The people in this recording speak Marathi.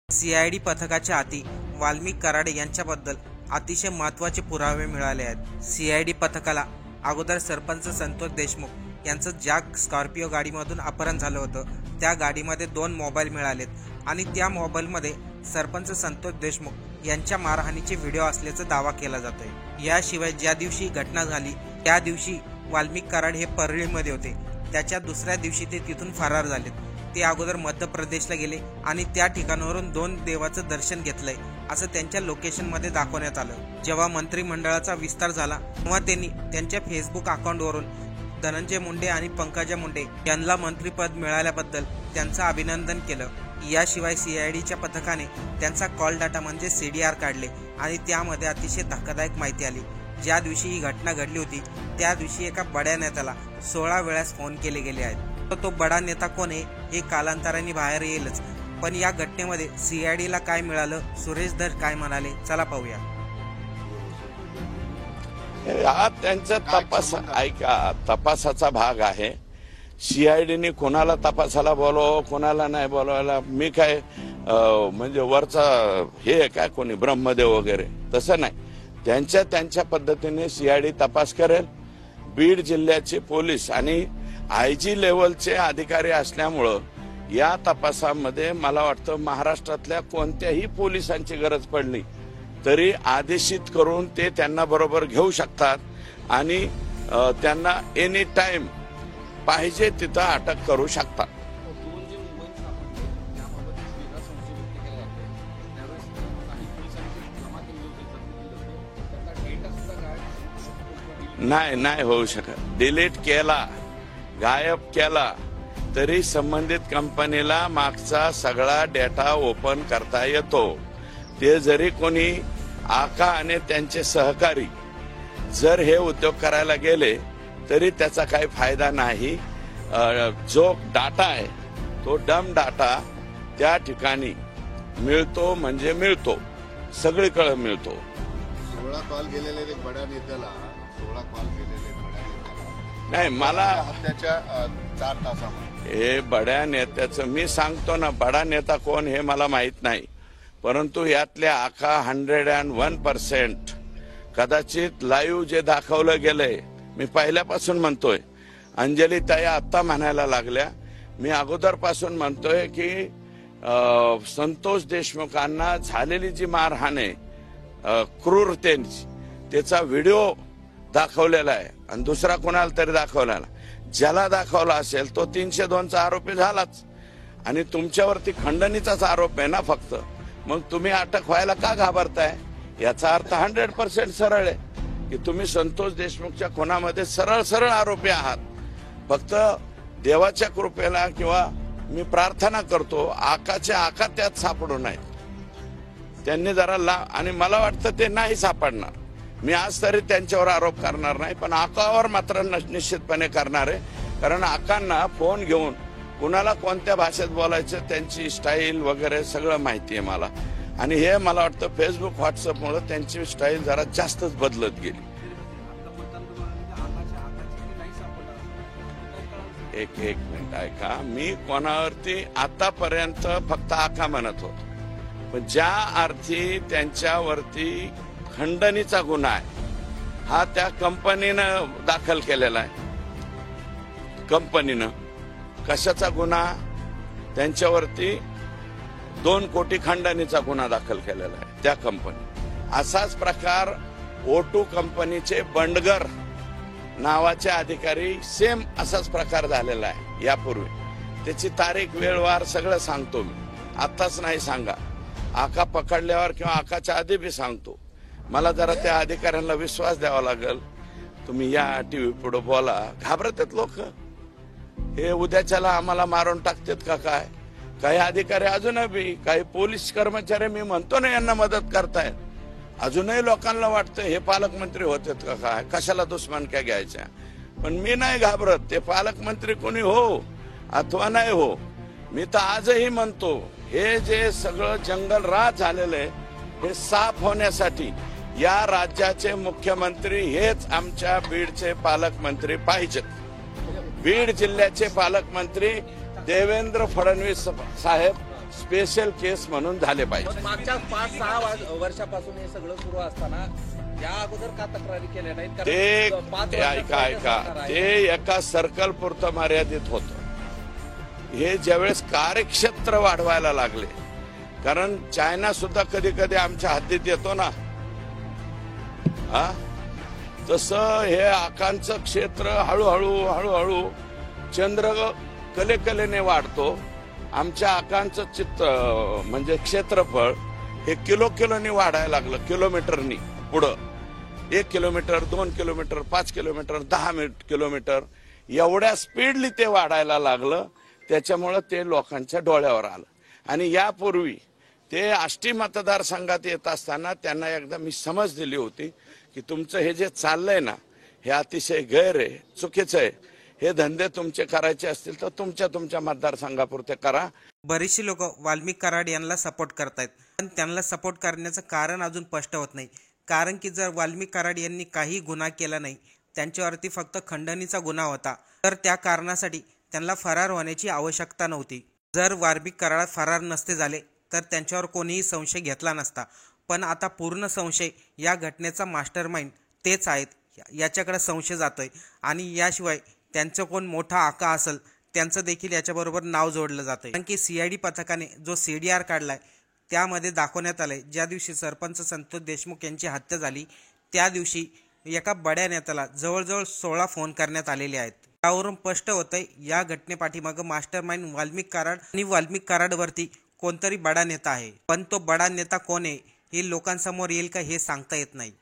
सीआयडी पथकाच्या हाती वाल्मिक कराड यांच्याबद्दल अतिशय महत्त्वाचे पुरावे मिळाले आहेत। सीआयडी पथकाला अगोदर सरपंच संतोष देशमुख यांचं ज्या स्कॉर्पिओ गाडीमधून अपहरण झालं होतं त्या गाडीमध्ये 2 मोबाईल मिळालेत आणि त्या मोबाईलमध्ये सरपंच संतोष देशमुख यांच्या मारहाणीचे व्हिडिओ असल्याचा दावा केला जातोय। याशिवाय ज्या दिवशी घटना झाली त्या दिवशी वाल्मिक कराड हे परळीमध्ये होते। त्याच्या दुसऱ्या दिवशी ते तिथून फरार झालेत। ते अगोदर मध्य प्रदेशला गेले आणि त्या ठिकाणावरून 2 देवाचं दर्शन घेतलंय असं त्यांच्या लोकेशनमध्ये दाखवण्यात आलं। जेव्हा मंत्रिमंडळाचा विस्तार झाला तेव्हा त्यांनी त्यांच्या फेसबुक अकाउंटवरून धनंजय मुंडे आणि पंकजा मुंडे यांना मंत्रिपद मिळाल्याबद्दल त्यांचं अभिनंदन केलं। याशिवाय सीआयडीच्या पथकाने त्यांचा कॉल डाटा म्हणजे सीडीआर काढले आणि त्यामध्ये अतिशय धक्कादायक माहिती आली। ज्या दिवशी ही घटना घडली होती त्या दिवशी एका बड्या नेत्याला 16 वेळास फोन केले गेले आहेत। तो बडा नेता कोण आहे हे कालांतराने बाहेर येईलच, पण या घटनेमध्ये सीआयडीला काय मिळालं, सुरेश धर काय म्हणाले, चला पाहूया। हा त्यांचा तपास ऐका, तपासाचा भाग आहे। सीआयडीने कोणाला तपासाला बोलव कोणाला नाही बोलवायला मी काय म्हणजे वरचा हे काय कोणी ब्रह्मदेव वगैरे तसं नाही। त्यांच्या पद्धतीने सीआयडी तपास करेल। बीड जिल्ह्याचे पोलीस आणि आयजी लेवलचे अधिकारी असल्यामुळं या तपासामध्ये मला वाटतं महाराष्ट्रातल्या कोणत्याही पोलिसांची गरज पडली तरी आदेशित करून ते त्यांना बरोबर घेऊ शकतात आणि त्यांना एनी टाइम पाहिजे तिथं अटक करू शकतात। नाही होऊ शकत। डिलीट केला, गायब केला तरी संबंधित कंपनीला मागचा सगळा डेटा ओपन करता येतो। ते जरी कोणी आका आणि त्यांचे सहकारी जर हे उद्योग करायला गेले तरी त्याचा काही फायदा नाही। जो डाटा आहे तो डम डाटा त्या ठिकाणी मिळतो म्हणजे मिळतो, सगळीकडे मिळतो। 16 कॉल गेलेले बड्या नेत्याला 16 कॉल गेलेले बड्या नेत्याला नाही मला हत्याच्या 4 तासामध्ये हे बड्या नेत्याचं मी सांगतो ना, बडा नेता कोण हे मला माहित नाही, परंतु यातल्या आखा 101% कदाचित लाईव्ह जे दाखवलं गेलंय मी पहिल्यापासून म्हणतोय। अंजली ताई आता म्हणायला लागल्या, मी अगोदरपासून म्हणतोय की संतोष देशमुखांना झालेली जी मारहाण आहे क्रूरतेची त्याचा व्हिडिओ दाखवलेला आहे आणि दुसरा कोणाला तरी दाखवलेला। ज्याला दाखवला असेल तो 302चा आरोपी झालाच आणि तुमच्यावरती खंडणीचाच आरोप आहे ना फक्त, मग तुम्ही अटक व्हायला का घाबरताय? याचा अर्थ 100% सरळ आहे की तुम्ही संतोष देशमुखच्या खुनामध्ये सरळ आरोपी आहात। फक्त देवाच्या कृपेला किंवा मी प्रार्थना करतो आकाच्या आका त्यात सापडू नयेत। त्यांनी जरा आणि मला वाटतं ते नाही सापडणार। मी आज तरी त्यांच्यावर आरोप करणार नाही, पण आकावर मात्र निश्चितपणे करणार आहे, कारण आकांना फोन घेऊन कुणाला कोणत्या भाषेत बोलायचं त्यांची स्टाईल वगैरे सगळं माहिती आहे मला, आणि हे मला वाटतं फेसबुक व्हॉट्सअपमुळे त्यांची स्टाईल जरा जास्तच बदलत गेली। एक मिनिट ऐका, मी कोणावरती आतापर्यंत फक्त आका म्हणत होतो, पण ज्या अर्थी त्यांच्यावरती खंडणीचा गुन्हा आहे हा त्या कंपनीनं दाखल केलेला आहे। कंपनीनं कशाचा गुन्हा? त्यांच्यावरती 2 कोटी खंडणीचा गुन्हा दाखल केलेला आहे त्या कंपनी। असाच प्रकार O2 कंपनीचे बंडगर नावाचे अधिकारी सेम असाच प्रकार झालेला आहे यापूर्वी। त्याची तारीख वेळवार सगळं सांगतो मी, आताच नाही सांगा, आका पकडल्यावर किंवा आकाच्या आधी बी सांगतो। मला जरा त्या अधिकाऱ्यांना विश्वास द्यावा लागेल। तुम्ही या टीव्ही पुढे बोला, घाबरतात लोक, हे उद्याच्याला आम्हाला मारून टाकतात का काय? काही अधिकारी अजूनही काही पोलीस कर्मचारी मी म्हणतो ना यांना मदत करतायत, अजूनही लोकांना वाटतं हे पालकमंत्री होतात का काय, कशाला दुश्मनक्या घ्यायच्या। पण मी नाही घाबरत, ते पालकमंत्री कोणी हो अथवा नाही हो। मी तर आजही म्हणतो हे जे सगळं जंगल राज झालेलं आहे हे साफ होण्यासाठी या राज्याचे मुख्यमंत्री हेच आमच्या बीडचे पालकमंत्री पाहिजेत। बीड जिल्ह्याचे पालकमंत्री देवेंद्र फडणवीस साहेब स्पेशल केस म्हणून झाले पाहिजे. मागच्या 5-6 वर्षापासून हे सगळं सुरू असताना या अगोदर का तक्रारी केल्या नाहीत? कारण ते 5 ऐका ते एका सर्कल पुरतं मर्यादित होतं. हे ज्यावेळेस कार्यक्षेत्र वाढवायला लागले, कारण चायना सुद्धा कधी कधी आमच्या हद्दीत येतो ना, तसं हे आकांचं क्षेत्र हळूहळू चंद्र कलेकलेने वाढतो. आमच्या आकांचं चित्र म्हणजे क्षेत्रफळ हे किलोनी वाढायला लागलं, किलोमीटरनी पुढं. 1 किलोमीटर, 2 किलोमीटर, 5 किलोमीटर, 10 किलोमीटर एवढ्या स्पीडली ते वाढायला लागलं. त्याच्यामुळं ते लोकांच्या डोळ्यावर आलं. आणि यापूर्वी ते आष्टी मतदारसंघात येत असताना त्यांना एकदा मी समज दिली होती की तुमचं हे जे चाललंय ना, हे अतिशय गैर आहे, चुकीचं आहे. हे धंदे तुमचे करायचे असतील तर तुमच्या मतदारसंघापुरते करा. बरीचशी लोक वाल्मिक कराड यांना सपोर्ट करतायत, पण त्यांना सपोर्ट करण्याचं कारण अजून स्पष्ट होत नाही. कारण की जर वाल्मिक कराड यांनी काही गुन्हा केला नाही, त्यांच्यावरती फक्त खंडणीचा गुन्हा होता, तर त्या कारणासाठी त्यांना फरार होण्याची आवश्यकता नव्हती. जर वाल्मिक कराड फरार नसते झाले तर त्यांच्यावर कोणीही संशय घेतला नसता. पण आता पूर्ण संशय या घटनेचा मास्टरमाइंड तेच आहेत याच्याकडे संशय जातोय. आणि याशिवाय त्यांचं कोण मोठा आका असेल त्यांचं देखील याच्याबरोबर नाव जोडलं जातंय. कारण की CID पथकाने जो CDR काढलाय त्यामध्ये दाखवण्यात आलंय, ज्या दिवशी सरपंच संतोष देशमुख यांची हत्या झाली त्या दिवशी एका बड्या नेत्याला जवळजवळ 16 फोन करण्यात आलेले आहेत. त्यावरून स्पष्ट होतंय या घटनेपाठीमागं मास्टरमाइंड वाल्मिक कराड आणि वाल्मिक कराडवरती कोणतरी बडा नेता आहे. पण तो बडा नेता कोण आहे हे लोकांसमोर येईल का हे सांगता येत नाही.